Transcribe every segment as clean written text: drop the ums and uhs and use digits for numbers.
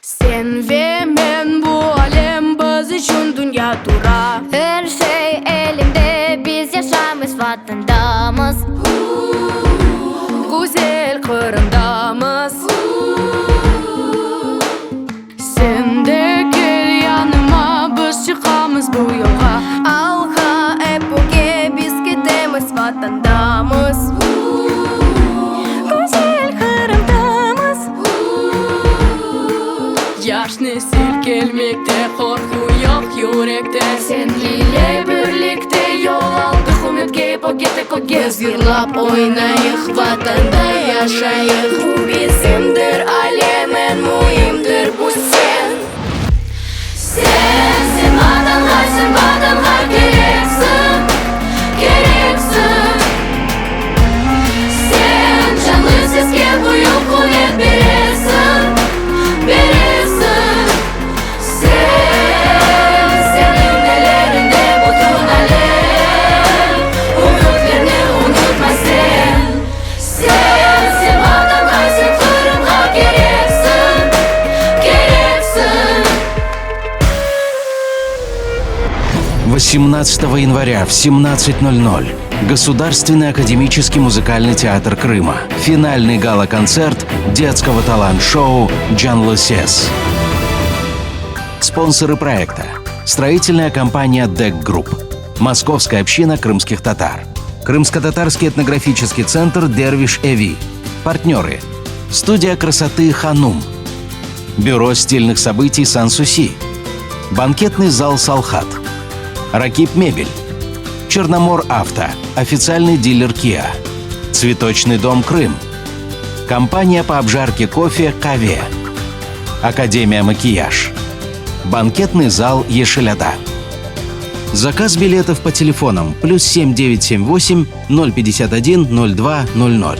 Sen ve men bu alem biz için dünya dura. Her şey elimde, biz yaşamış vatandamız. Güzel kırındamız. Sen de gel yanıma, biz çıkamız bu yola. Alha epoge biz gidemiz vatandamız. Güzel kırındamız. Yaş nesil gelmekte, korku yok yürekte. Seninle birlikte yol aldık, ümitke pogetek o gez. Yırlap oynayık, vatanda yaşayık. Bu bizimdir, alemen mühimdir bu sen. Sensin vatandaş, sen vatandaş gereksin, gereksin. Sen canlı sesке büyük kuvvet verirsin, verirsin. Senin ellerinde bütün alem, umutlarını unutma sen. Sensin vatandaş, sen Kırım'a gereksin, gereksin. 18 января в 17:00 Государственный академический музыкальный театр Крыма. Финальный гала-концерт детского талант-шоу «Джанлы Сес». Спонсоры проекта. Строительная компания «ДЭК Групп». Московская община крымских татар. Крымско-татарский этнографический центр «Дервиш Эви». Партнеры. Студия красоты «Ханум». Бюро стильных событий «Сан-Суси». Банкетный зал «Салхат». Ракип Мебель. Черномор Авто. Официальный дилер Kia. Цветочный дом Крым. Компания по обжарке кофе «Каве». Академия Макияж. Банкетный зал «Ешеляда». Заказ билетов по телефонам +7 978 051 02 00,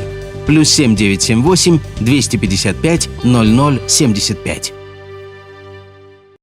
+7 978 255 00 75.